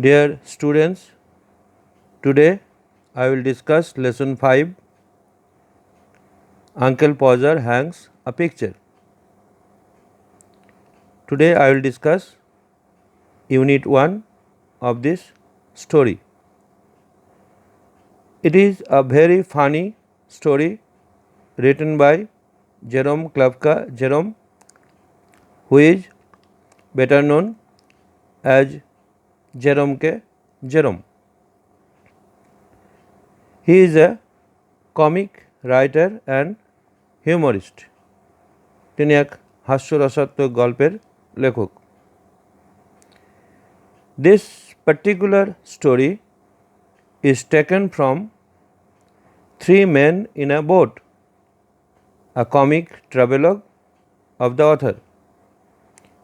Dear students, today I will discuss lesson 5. Uncle Pauser hangs a picture. Today I will discuss unit 1 of this story. It is a very funny story written by Jerome Klavka Jerome, who is better known as Jerome K. Jerome. He is a comic writer and humorist. তিনি এক হাস্যরসাত্মক গল্পের লেখক. This particular story is taken from Three Men in a Boat, a comic travelogue of the author.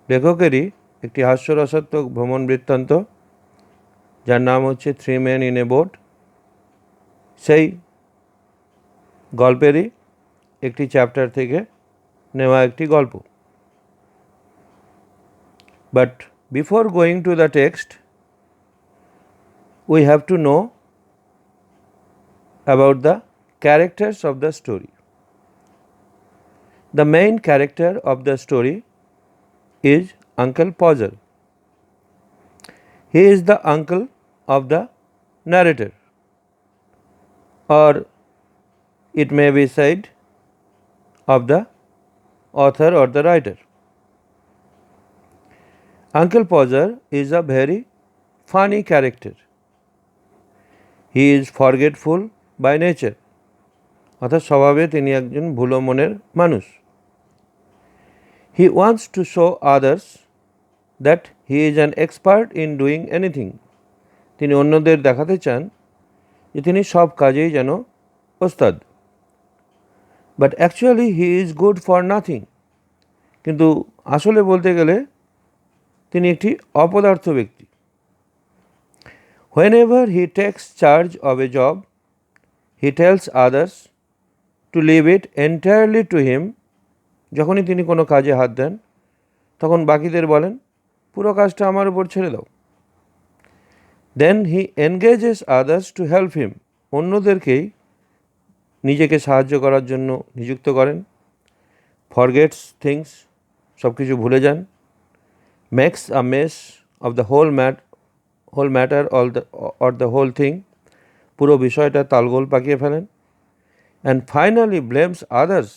লেখকেরই একটি হাস্যরসাত্মক ভ্রমণ বৃত্তান্ত যার নাম হচ্ছে three men in a boat, সেই গল্পেরই একটি চ্যাপ্টার থেকে নেওয়া একটি গল্প. But before going to the text, we have to know about the characters of the story. The main character of the story is Uncle Pauser. He is the uncle of the narrator, or it may be said of the author or the writer. Uncle Pauser is a very funny character. He is forgetful by nature. অর্থাৎ স্বভাবে তিনি একজন ভুলো মনের মানুষ. He wants to show others that he is an expert in doing anything. তিনি অন্যদের দেখাতে চান যে তিনি সব কাজেই যেন ওস্তাদ. But actually he is good for nothing. কিন্তু আসলে বলতে গেলে তিনি একটি অপদার্থ ব্যক্তি. Whenever he takes charge of a job, he tells others to leave it entirely to him. যখনই তিনি কোনো কাজে হাত দেন তখন বাকিদের বলেন পুরো কাজটা আমার উপর ছেড়ে দাও. Then he engages others to help him. অন্যদেরকেই নিজেকে সাহায্য করার জন্য নিযুক্ত করেন. Forgets things, সব কিছু ভুলে যান. Makes a mess of the whole matter or the whole thing. পুরো বিষয়টা তালগোল পাকিয়ে ফেলেন. And finally blames others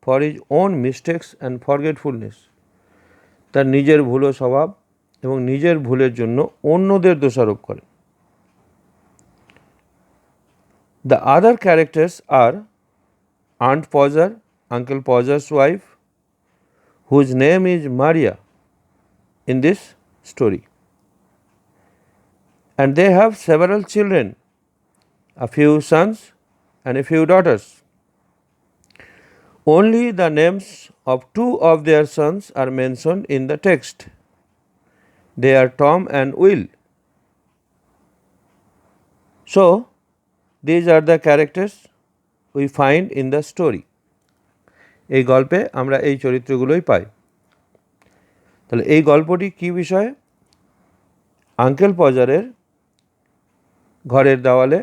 for his own mistakes and forgetfulness. তার নিজের ভুলো স্বভাব এবং নিজের ভুলের জন্য অন্যদের দোষারোপ করেন. The other characters are Aunt Pauser, Uncle Pauser's wife, whose name is Maria in this story. And they have several children, a few sons and a few daughters. Only the names of two of their sons are mentioned in the text. They are Tom and Will. So, these are the characters we find in the story. এই গল্পে আমরা এই চরিত্রগুলোই পাই. তাহলে এই গল্পটি কী বিষয়ে? Uncle পজারের ঘরের দেওয়ালে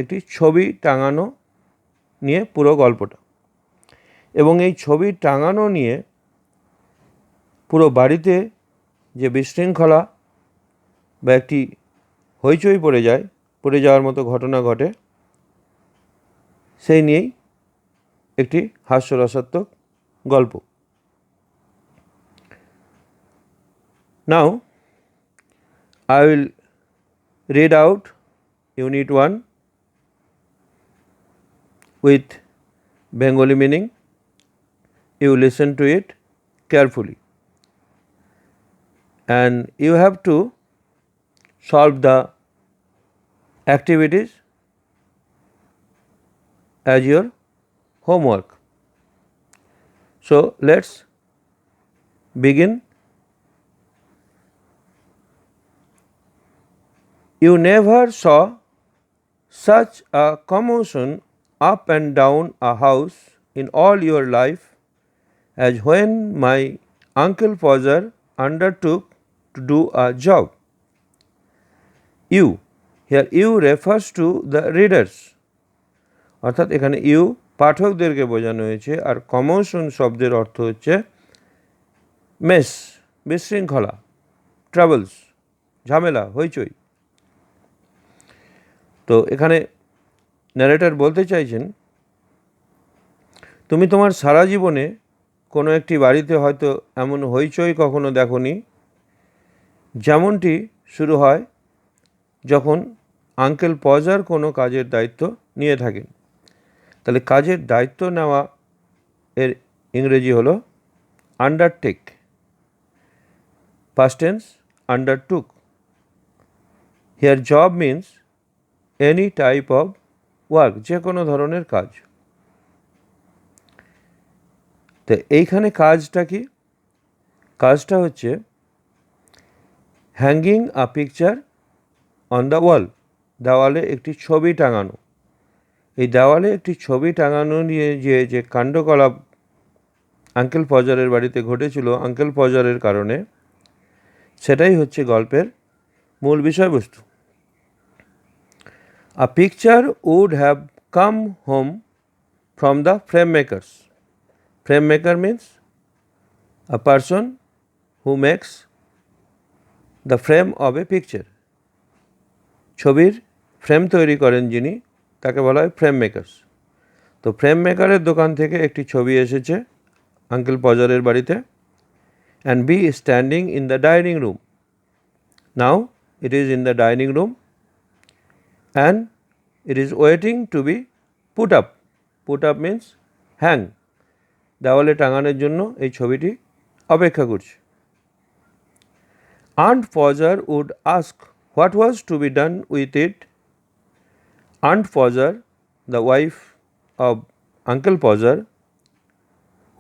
একটি ছবি টাঙানো নিয়ে পুরো গল্পটা, এবং এই ছবি টাঙানো নিয়ে পুরো বাড়িতে যে বিশৃঙ্খলা বা একটি হইচই পড়ে যাওয়ার মতো ঘটনা ঘটে, সেই নিয়েই একটি হাস্যরসাত্মক গল্প. Now I will read out Unit 1 with Bengali meaning. You listen to it carefully and you have to solve the activities as your homework. So let's begin. You never saw such a commotion up and down a house in all your life as when my Uncle Pauser undertook to do a job. You, here you refers to the readers, অর্থাৎ এখানে you পাঠকদেরকে বোঝানো হয়েছে, আর commotion শব্দের অর্থ হচ্ছে mace, বিশৃঙ্খলা, travels, ঝামেলা, হইচই। তো এখানে ন্যারেটর বলতে চাইছেন, তুমি তোমার সারা জীবনে কোনো একটি বাড়িতে হয়তো এমন হইচই কখনো দেখোনি যেমনটি শুরু হয় যখন আঙ্কেল পজার কোনো কাজের দায়িত্ব নিয়ে থাকেন। তাহলে কাজের দায়িত্ব নেওয়া এর ইংরেজি হলো undertake, past tense undertook. Here job means any type of work, যে কোনো ধরনের কাজ। তো এইখানে কাজটা কি? কাজটা হচ্ছে hanging a picture on the wall, দেওয়ালে একটি ছবি টাঙানো। এই দেওয়ালে একটি ছবি টাঙানো নিয়ে যে কাণ্ডকলাপ আঙ্কেল পজারের বাড়িতে ঘটেছিল আঙ্কেল পজারের কারণে, সেটাই হচ্ছে গল্পের মূল বিষয়বস্তু। A picture would have come home from the frame makers. Frame maker means a person who makes the frame of a picture. ছবির ফ্রেম তৈরি করেন যিনি, তাকে বলা হয় ফ্রেম মেকার্স। তো ফ্রেম মেকারের দোকান থেকে একটি ছবি এসেছে আঙ্কেল পজারের বাড়িতে, and B is standing in the dining room. Now it is in the dining room and it is waiting to be put up. Put up means hang. দেওয়ালে টাঙানোর জন্য এই ছবিটি অপেক্ষা করছে। Aunt Pojar would ask what was to be done with it. Aunt Pojar, the wife of Uncle Pojar,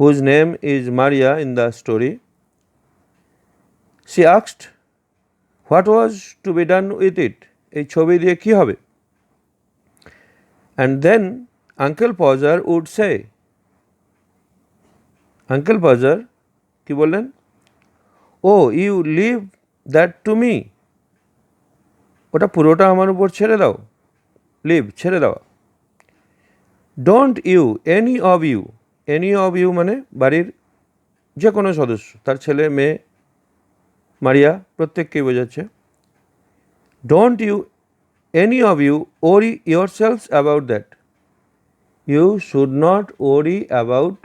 whose name is Maria in the story, she asked what was to be done with it. এই ছবি দিয়ে কি হবে? And then Uncle Pojar would say, Uncle Pojar কি বললেন? Oh, you leave that to me. ওটা পুরোটা আমার উপর ছেড়ে দাও। লিভ, ছেড়ে দেওয়া। Don't you, any of you, any of you মানে বাড়ির যে কোনো সদস্য, তার ছেলে মেয়ে মারিয়া প্রত্যেককেই বোঝাচ্ছে। Don't you, any of you, worry yourselves about that. You should not worry about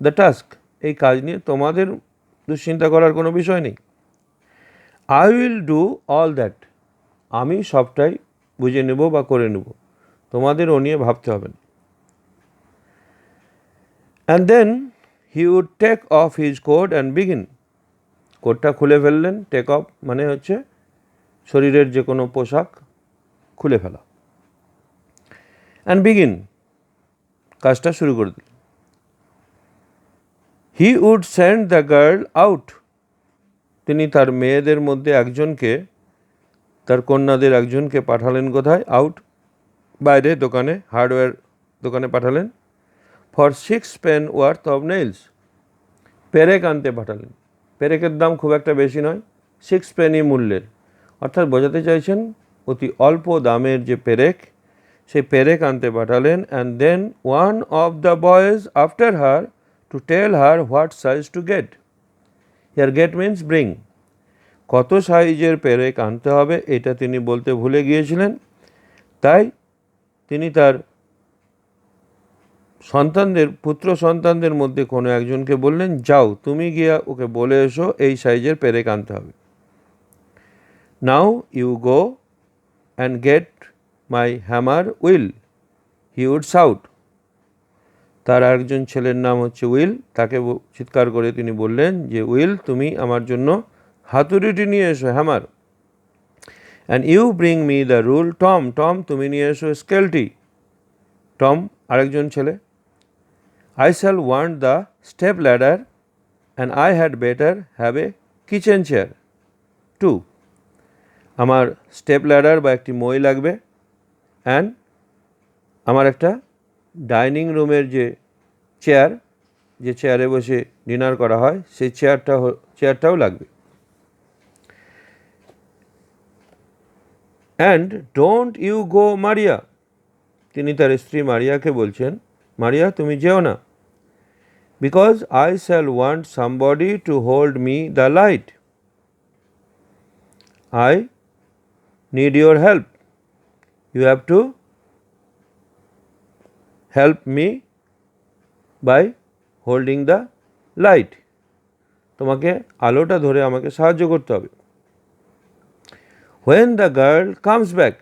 the task. এই কাজ নিয়ে তোমাদের দুশ্চিন্তা করার কোনো বিষয় নেই। I will do all that. আমি সবটাই বুঝে নেব বা করে নেব, তোমাদের ও নিয়ে ভাবতে হবে না। And then he would take off his coat and begin. কোটটা খুলে ফেললেন, টেক অফ মানে হচ্ছে শরীরের যে কোনো পোশাক খুলে ফেলা। And begin, কাজটা শুরু করে দিলেন। He would send the girl out. তিনি তার মেয়েদের মধ্যে একজনকে, তার কন্যাদের একজনকে পাঠালেন কোথায়? আউট, বাইরে দোকানে, হার্ডওয়্যার দোকানে পাঠালেন। For 6 pence worth of nails, পেরেক আনতে পাঠালেন। পেরেকের দাম খুব একটা বেশি নয়, 6 penny মূল্যের, অর্থাৎ বোঝাতে চাইছেন অতি অল্প দামের যে পেরেক, সেই পেরেক আনতে পাঠালেন। And then one of the boys after her to tell her what size to get. Here get means bring. কত সাইজের পেরেক আনতে হবে এটা তিনি বলতে ভুলে গিয়েছিলেন, তাই তিনি তার সন্তানদের, পুত্র সন্তানদের মধ্যে কোনো একজনকে বললেন, যাও তুমি গিয়া ওকে বলে এসো এই সাইজের পেরেক আনতে হবে। Now you go and get my hammer Will, he would shout. তার আরেকজন ছেলের নাম হচ্ছে উইল, তাকে চিৎকার করে তিনি বললেন যে উইল তুমি আমার জন্য হাতুড়িটি নিয়ে এসো, hammer. And you bring me the rule, Tom, Tom তুমি নিয়ে এসো স্কেলটি। টম আরেকজন ছেলে। I shall want the step ladder and I had better have a kitchen chair too. আমার স্টেপ ল্যাডার বা একটি মই লাগবে, অ্যান্ড আমার একটা ডাইনিং রুমের যে চেয়ার, যে চেয়ারে বসে ডিনার করা হয়, সেই চেয়ারটাও লাগবে। And don't you go Maria, তিনি তার স্ত্রী মারিয়াকে বলছেন, মারিয়া তুমি যেও না, because I shall want somebody to hold me the light, I need your help, you have to help me by holding the light, তোমাকে আলোটা ধরে আমাকে সাহায্য করতে হবে। When the girl comes back,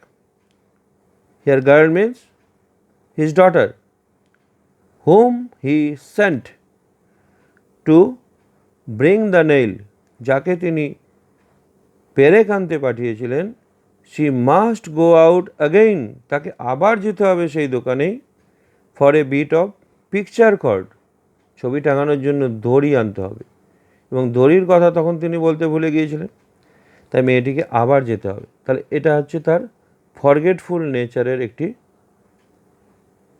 here girl means his daughter, whom he sent to bring the nail, যাকে তিনি পেরেক আনতে পাঠিয়েছিলেন, she must go out again, তাকে আবার যেতে হবে সেই দোকানেই, for a bit of picture cord, ছবি টাঙানোর জন্য দড়ি আনতে হবে, এবং দড়ির কথা তখন তিনি বলতে ভুলে গিয়েছিলেন, তাই মেয়েটিকে আবার যেতে হবে। তাহলে এটা হচ্ছে তার ফরগেটফুল নেচারের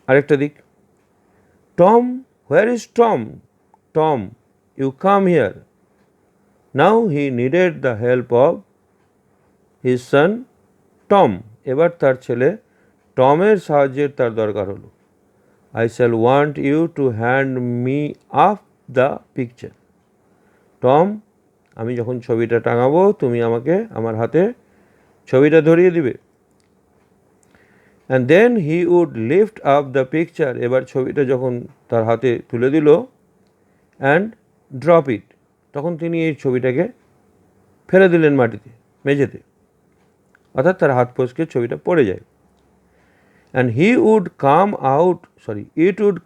আরেকটা দিক। Tom, where is Tom? Tom, you come here. Now he needed the help of his son Tom, এবার তার ছেলে টমের সাহায্যের তার দরকার হলো। I shall want you to hand me up the picture. Tom, আমি যখন ছবিটা টাঙাবো তুমি আমাকে আমার হাতে ছবিটা ধরিয়ে দিবে। And then he would lift up the picture, এবার ছবিটা যখন তার হাতে তুলে দিল, অ্যান্ড ড্রপ ইট, তখন তিনি এই ছবিটাকে ফেলে দিলেন মাটিতে, মেঝেতে, অর্থাৎ তার হাত ফসকে ছবিটা পড়ে যায়। And it would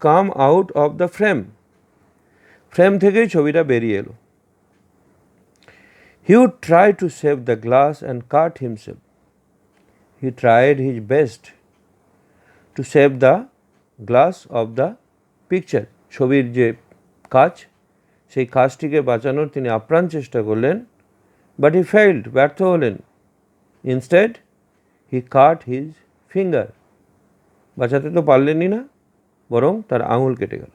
come out of the frame, frame থেকেই ছবিটা বেরিয়ে এলো। He would try to save the glass and cut himself. He tried his best to save the glass of the picture. ছবির যে কাঁচ, সেই কাঁচটিকে বাঁচানোর তিনি আপ্রাণ চেষ্টা করলেন, but he failed, ব্যর্থ হলেন। Instead, he cut his finger. বাঁচাতে তো পারলেনই না, বরং তার আঙুল কেটে গেল।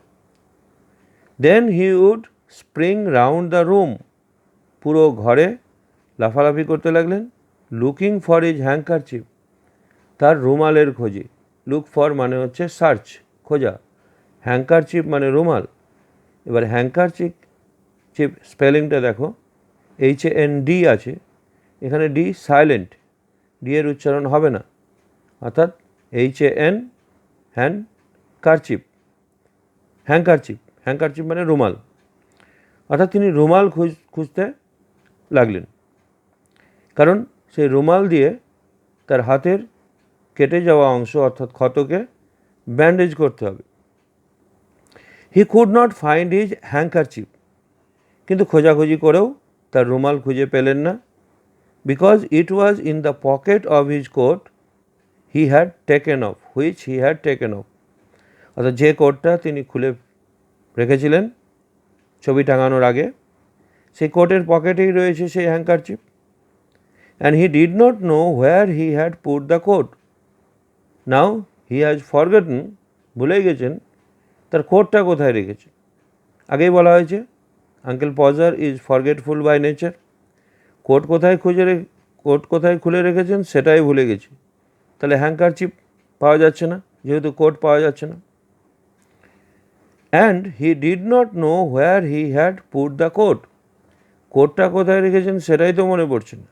Then he would spring round the room. পুরো ঘরে লাফালাফি করতে লাগলেন, লুকিং ফর হিজ হ্যাঙ্কারচিপ, তার রুমালের খোঁজে। লুক ফর মানে হচ্ছে সার্চ, খোঁজা, হ্যাঙ্কারচিপ মানে রুমাল। এবার হ্যাঙ্কারচিপ স্পেলিংটা দেখো, HAND আছে, এখানে ডি সাইলেন্ট, ডি এর উচ্চারণ হবে না, অর্থাৎ HAN, হ্যান্ডকারচিপ, হ্যাঙ্কারচিপ মানে রুমাল, অর্থাৎ তিনি রুমাল খুঁজতে লাগলেন, কারণ সেই রুমাল দিয়ে তার হাতের কেটে যাওয়া অংশ অর্থাৎ ক্ষতকে ব্যান্ডেজ করতে হবে। He could not find his handkerchief, কিন্তু খোঁজাখুঁজি করেও তার রুমাল খুঁজে পেলেন না, because it was in the pocket of his coat which he had taken off, অর্থাৎ যে কোটটা তিনি খুলে রেখেছিলেন ছবি টাঙানোর আগে, সেই কোটের পকেটেই রয়েছে সেই handkerchief. And he did not know where he had put the coat, now he has forgotten, ভুলেই গেছেন তার কোটটা কোথায় রেখেছে। আগেই বলা হয়েছে uncle Podger is forgetful by nature, coat কোথায় খুলে রেখেছেন সেটাই ভুলে গেছি, তাহলে হ্যাঙ্কারচিপ পাওয়া যাচ্ছে না, যেহেতু কোট পাওয়া যাচ্ছে না। And he did not know where he had put the coat, কোটটা কোথায় রেখেছেন সেটাই তো মনে পড়ছে না।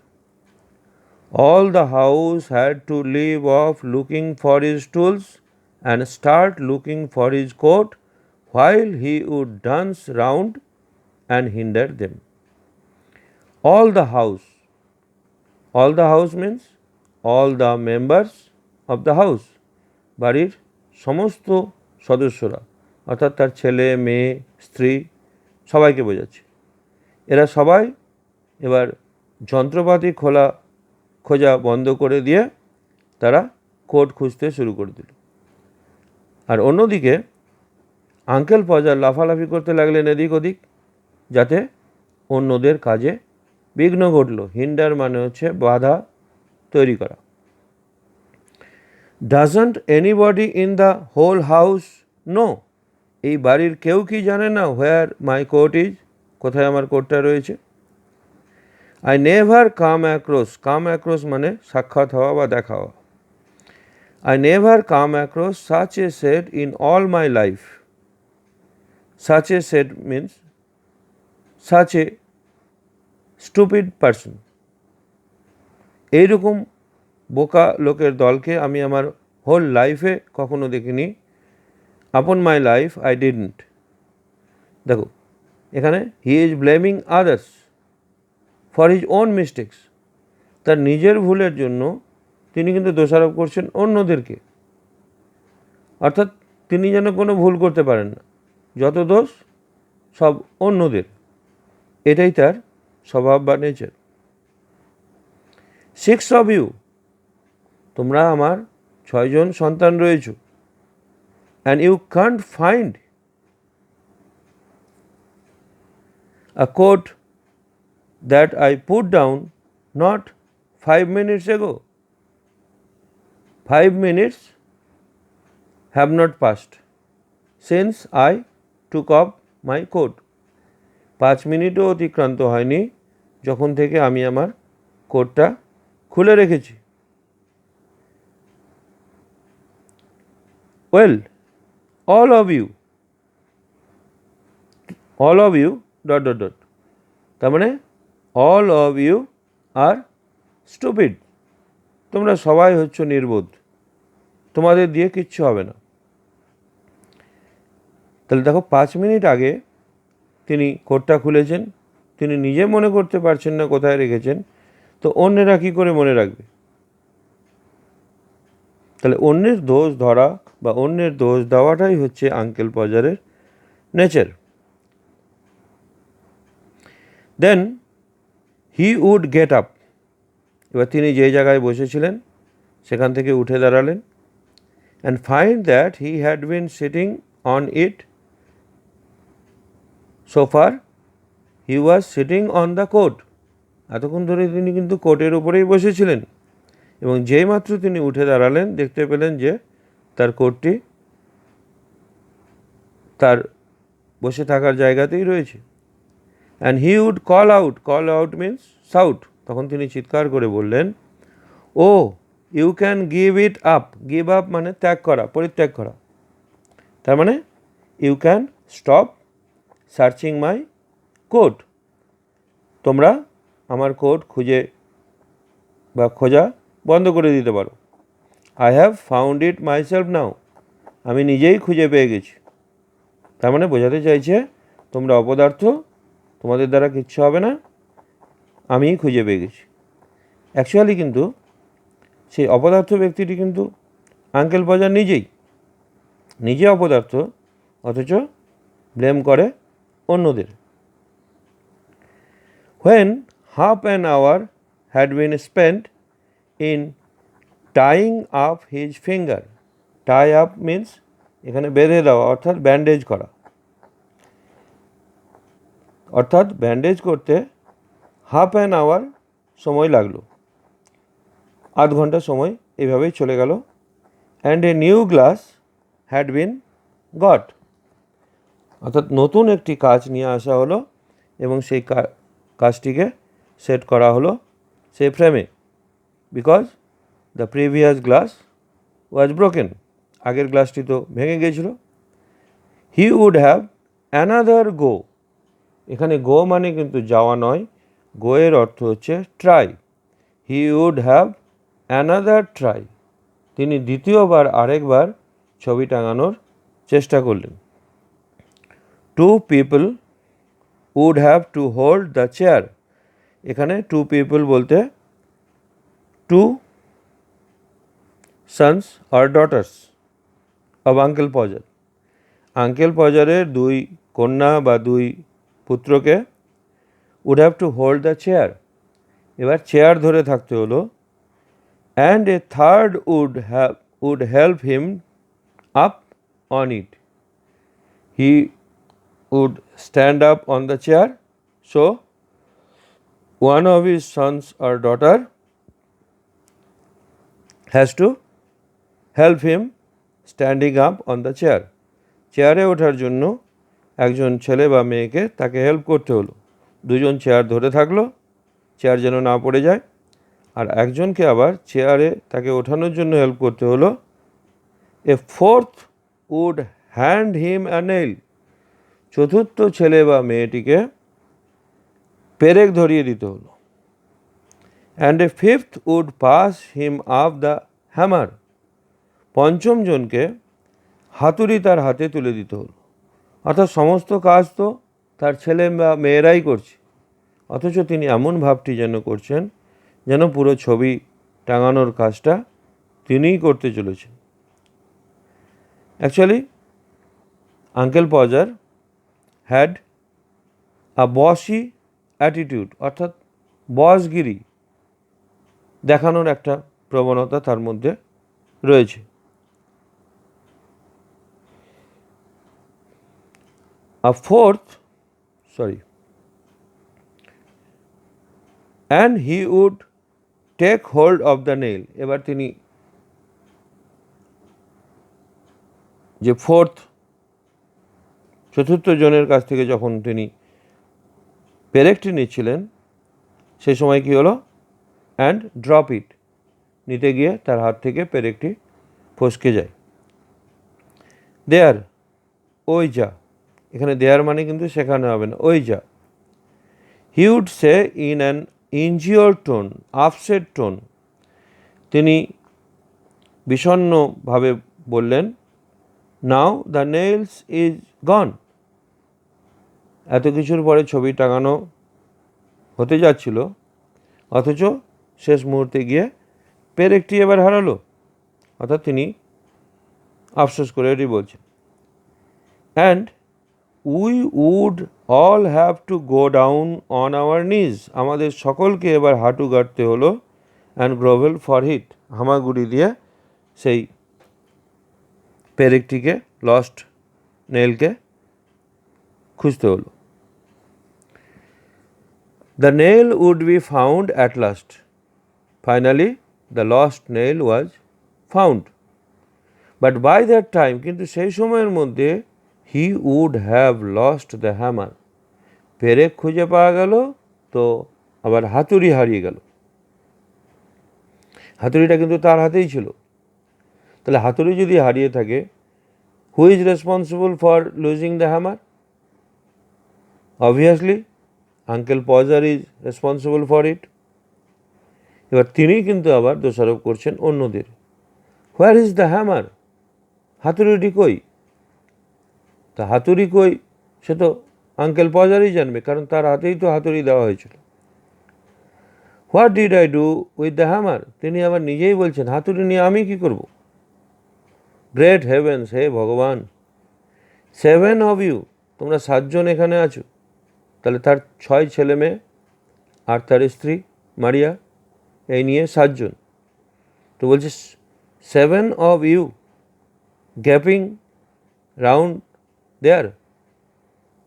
All the house had to leave off looking for his tools and start looking for his coat while he would dance round and hinder them. All the house means all the members of the house, বাড়ির সমস্ত সদস্যরা, অর্থাৎ তার ছেলে, মেয়ে, স্ত্রী, সবাইকে বোঝাচ্ছে। এরা সবাই এবার যন্ত্রপাতি খোঁজা বন্ধ করে দিয়ে তারা কোট খুঁজতে শুরু করে দিল। আর অন্যদিকে আঙ্কেল পজার লাফালাফি করতে লাগলেন এদিক ওদিক, যাতে অন্যদের কাজে বিঘ্ন ঘটল। হিন্ডার মানে হচ্ছে বাধা তৈরি করা। Doesn't anybody in the whole house know, এই বাড়ির কেউ কি জানে না হোয়ার মাই কোট ইজ, কোথায় আমার কোটটা রয়েছে। I never come across মানে সাক্ষাৎ হওয়া বা দেখা হওয়া। I never come across such a set in all my life. Such a set means such a stupid person. এইরকম বোকা লোকের দলকে আমি আমার হোল লাইফে কখনো দেখিনি। আপন মাই লাইফ আই ডিডন্ট। দেখো এখানে he is blaming others for his own mistakes. তার নিজের ভুলের জন্য তিনি কিন্তু দোষারোপ করছেন অন্যদেরকে, অর্থাৎ তিনি যেন কোনো ভুল করতে পারেন না, যত দোষ সব অন্যদের। এটাই তার স্বভাব বা নেচার। 6 of you, তোমরা আমার 6 জন সন্তান রয়েছ। And you can't find a quote that I put down not 5 minutes ago. 5 minutes have not passed since I took up my coat. 5 মিনিটও অতিক্রান্ত হয়নি যখন থেকে আমি আমার কোটটা খুলে রেখেছি। Well, all of you ... তার মানে all of you are stupid. তোমরা সবাই হচ্ছ নির্বোধ, তোমাদের দিয়ে কিচ্ছু হবে না। তাহলে দেখো 5 মিনিট আগে তিনি কোটটা খুলেছেন, তিনি নিজে মনে করতে পারছেন না কোথায় রেখেছেন, তো অন্যেরা কী করে মনে রাখবে? তাহলে অন্যের দোষ ধরা বা অন্যের দোষ দেওয়াটাই হচ্ছে আঙ্কেল পজারের nature. Then he would get up. এবার তিনি যেই জায়গায় বসেছিলেন সেখান থেকে উঠে দাঁড়ালেন। And find that he had been sitting on it so far he was sitting on the coat. এতক্ষণ ধরে তিনি কিন্তু কোটের উপরেই বসেছিলেন, এবং যেই মাত্র তিনি উঠে দাঁড়ালেন দেখতে পেলেন যে তার কোটটি তার বসে থাকার জায়গাতেই রয়েছে। And he would call out means shout. তখন তিনি চিৎকার করে বললেন, oh you can give it up. Give up মানে ত্যাগ করা, পরিত্যাগ করা। তার মানে you can stop searching my coat. তোমরা আমার কোট খোঁজা বন্ধ করে দিতে পারো। I have found it myself now. আমি নিজেই খুঁজে পেয়ে গেছি। তার মানে বোঝাতে চাইছে তোমরা অপদার্থ, তোমাদের দ্বারা কিচ্ছু হবে না, আমিই খুঁজে পেয়ে গেছি। অ্যাকচুয়ালি কিন্তু সেই অপদার্থ ব্যক্তিটি কিন্তু আঙ্কেল পজার নিজে অপদার্থ, অথচ ব্লেম করে অন্যদের। When half an hour had been spent in tying up his finger. Tie up means এখানে বেঁধে দেওয়া, অর্থাৎ ব্যান্ডেজ করা। অর্থাৎ ব্যান্ডেজ করতে হাফ অ্যান আওয়ার সময় লাগলো, আধ ঘন্টা সময় এইভাবেই চলে গেল। And a new glass had been goat. অর্থাৎ নতুন একটি কাঁচ নিয়ে আসা হলো এবং সেই কাঁচটিকে সেট করা হলো সেই ফ্রেমে। Because the previous glass was broken. আগের গ্লাসটি তো ভেঙে গিয়েছিল। হি উড হ্যাভ অ্যানাদার গো। এখানে গো মানে কিন্তু যাওয়া নয়, গো এর অর্থ হচ্ছে try. He would have another try. তিনি দ্বিতীয়বার আরেকবার ছবি টাঙানোর চেষ্টা করলেন। Two people would have to hold the chair. এখানে টু পিপল বলতে টু সন্স আর daughters of uncle Podger. Uncle পজারের 2 কন্যা বা 2 পুত্রকে would have to hold the chair. এবার চেয়ার ধরে থাকতে হলো। And a third would help him up on it. He would stand up on the chair, so one of his sons or daughter has to help him standing up on the chair. চেয়ারে ওঠার জন্য একজন ছেলে বা মেয়েকে তাকে help করতে হলো। দুজন চেয়ার ধরে থাকলো চেয়ার যেন না পড়ে যায়। আর একজনকে আবার চেয়ারে তাকে ওঠানোর জন্য হেল্প করতে হলো। A fourth would hand him a nail, চতুর্থ ছেলে বা মেয়েটিকে পেরেক ধরিয়ে দিতে হলো। And a fifth would pass him up the hammer, পঞ্চম জনকে হাতুড়ি তার হাতে তুলে দিতে হলো। অর্থাৎ সমস্ত কাজ তো তার ছেলে বা মেয়েরাই করছে, অথচ তিনি এমন ভাবটি যেন করছেন যেন পুরো ছবি টাঙানোর কাজটা তিনিই করতে চলেছেন। অ্যাকচুয়ালি আঙ্কেল পজার হ্যাড আ বসি অ্যাটিটিউড, অর্থাৎ বসগিরি দেখানোর একটা প্রবণতা তার মধ্যে রয়েছে। and he would take hold of the nail, এবার তিনি যে চতুর্থ জনের কাছ থেকে যখন তিনি পেরেকটি নিচ্ছিলেন সেই সময় কি হলো, অ্যান্ড ড্রপ ইট, নিতে গিয়ে তার হাত থেকে পেরেকটি ফসকে যায়। দেয়ার, ওই যা, এখানে দেয়ার মানে কিন্তু শেখানো হবে না, ওই যা। He would say in an injured tone, upset tone, তিনি বিষণ্ণভাবে বললেন, now the nails is gone, এত কিছুর পরে ছবি টাঙানো হতে যাচ্ছিল, অথচ শেষ মুহূর্তে গিয়ে পেরেকটি এবার হারালো। অর্থাৎ তিনি আফসোস করে এটি বলছেন। And we would all have to go down on our knees, আমাদের সকলকে এবার হাঁটু গাড়তে হলো, অ্যান্ড গ্রোভেল ফর হিট, হামাগুড়ি দিয়ে সেই পেরেকটিকে, লস্ট নেইলকে খুঁজতে হলো। The nail would be found at last, finally the lost nail was found, but by that time, কিন্তু সেই সময়ের মধ্যে he would have lost the hammer, পেরেক খুঁজে পাওয়া গেল তো আবার হাতুড়ি হারিয়ে গেল। হাতুড়িটা কিন্তু তার হাতেই ছিল, তাহলে হাতুড়ি যদি হারিয়ে থাকে, who is responsible for losing the hammer? Obviously uncle Podger is responsible for it. এবার তিনি কিন্তু আবার দোষারোপ করছেন অন্যদের। হোয়ার ইজ দ্য হ্যামার, হাতুড়িটি কই? তা হাতুড়ি কই সে তো আঙ্কেল পজারই জানবে, কারণ তার হাতেই তো হাতুড়ি দেওয়া হয়েছিল। What did I do with the hammer, তিনি আবার নিজেই বলছেন হাতুড়ি নিয়ে আমি কি করব? গ্রেট হেভেন্স, হে ভগবান, 7 of you, তোমরা 7 জন এখানে আছো, তাহলে তার 6 ছেলে মেয়ে আর তার স্ত্রী মারিয়া, এই নিয়ে 7 জন। তো বলছে 7 of you গ্যাপিং রাউন্ড দেয়ার,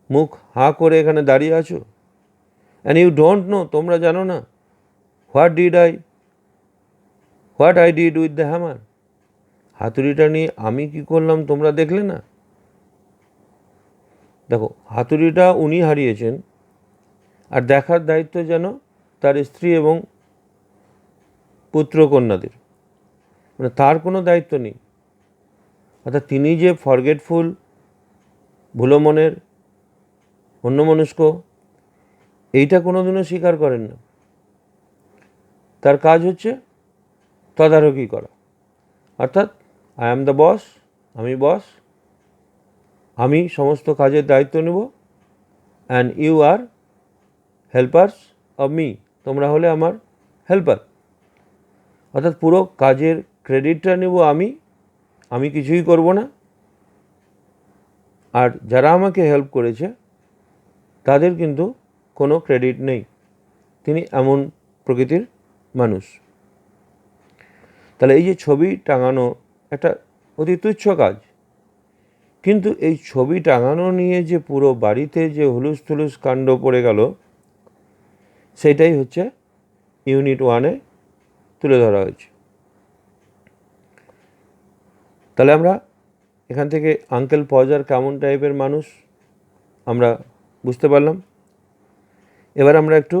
মুখ হাঁ করে এখানে দাঁড়িয়ে আছো। অ্যান্ড ইউ ডোন্ট নো, তোমরা জানো না, what I did with the hammer, হাতুড়িটা নিয়ে আমি কি করলাম তোমরা দেখলে না? দেখো, হাতুড়িটা উনি হারিয়েছেন, আর দেখার দায়িত্ব যেন তার স্ত্রী এবং পুত্র কন্যাদের, মানে তার কোনো দায়িত্ব নেই। অর্থাৎ তিনি যে ফরগেটফুল, ভুলো মনের, অন্যমনস্ক, এইটা কোনোদিনও স্বীকার করেন না। তার কাজ হচ্ছে তদারকি করা, অর্থাৎ আই অ্যাম দ্য বস, আমি বস, আমি সমস্ত কাজের দায়িত্ব নেব, and you are helpers of me, তোমরা হলে আমার হেল্পার। অর্থাৎ পুরো কাজের ক্রেডিটটা নেব আমি কিছুই করব না, আর যারা আমাকে হেল্প করেছে তাদের কিন্তু কোনো ক্রেডিট নেই। তিনি এমন প্রকৃতির মানুষ। তাহলে এই যে ছবি টাঙানো একটা অতি তুচ্ছ কাজ, কিন্তু এই ছবি টাঙানো নিয়ে যে পুরো বাড়িতে যে হুলুস থুলুস কাণ্ড পড়ে গেল, সেটাই হচ্ছে ইউনিট 1-এ তুলে ধরা হয়েছে। তাহলে আমরা এখান থেকে আঙ্কেল পজার কেমন টাইপের মানুষ আমরা বুঝতে পারলাম। এবার আমরা একটু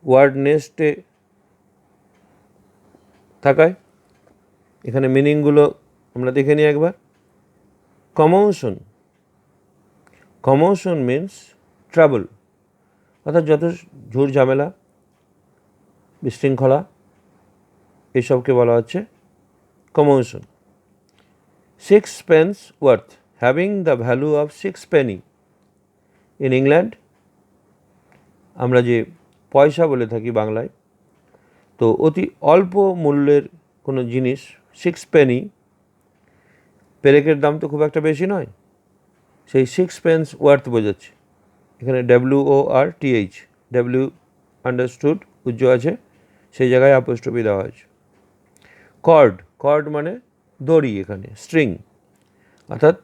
ওয়ার্ড নেস্টে থাকায়। এখানে মিনিংগুলো আমরা দেখে নিই একবার। কমোশন, কমোশন মিন্স ট্রাবল, অর্থাৎ যত ঝুট ঝামেলা বিশৃঙ্খলা এইসবকে বলা হচ্ছে commotion. 6 pence worth, having the value of 6 penny. In England আমরা যে পয়সা বলে থাকি বাংলায়, তো অতি অল্প মূল্যের কোনো জিনিস 6 penny, পেরেকের দাম তো খুব একটা বেশি নয়, সেই 6 pence ওয়ার্থ বোঝাচ্ছে। এখানে WORTH, ডাব্লিউ আন্ডারস্টুড উজ্জ্ব আছে, সেই জায়গায় অ্যাপোস্ট্রফি দেওয়া হয়েছে। কর্ড, কর্ড মানে দড়ি, এখানে স্ট্রিং, অর্থাৎ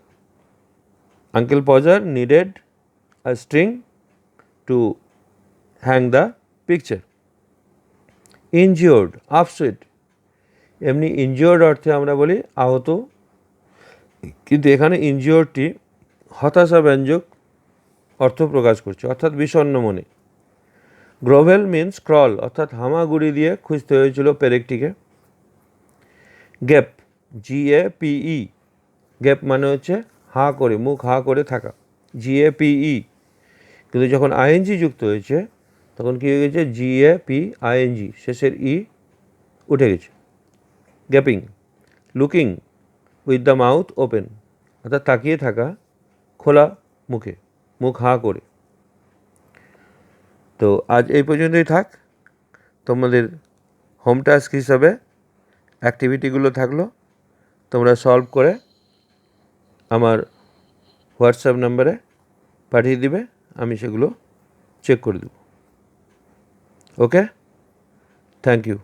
uncle পজার needed a string two hang the picture. Injured, upset, এমনি ইনজিওর্ড অর্থে আমরা বলি আহত, কিন্তু এখানে ইনজিওর্ডটি হতাশাব্যঞ্জক অর্থ প্রকাশ করছে, অর্থাৎ বিষণ্ণ মনে। গ্রোভেল মিন্স ক্রল, অর্থাৎ হামাগুড়ি দিয়ে খুঁজতে হয়েছিল পেরেকটিকে। গ্যাপ, GAPE, গ্যাপ মানে হচ্ছে হাঁ করে, মুখ হাঁ করে থাকা, GAPE, কিন্তু যখন ING যুক্ত হয়েছে তখন কী হয়ে গেছে, GAPING, শেষের ই উঠে গেছে। Gapping. Looking with the mouth open, অর্থাৎ তাকিয়ে থাকা খোলা মুখে, মুখ হাঁ করে। তো আজ এই পর্যন্তই থাক। তোমাদের হোম টাস্ক হিসাবে অ্যাক্টিভিটিগুলো থাকলো, তোমরা সলভ করে আমার হোয়াটসঅ্যাপ নাম্বারে পাঠিয়ে দিবে, আমি সেগুলো চেক করে দেব। ওকে, থ্যাংক ইউ।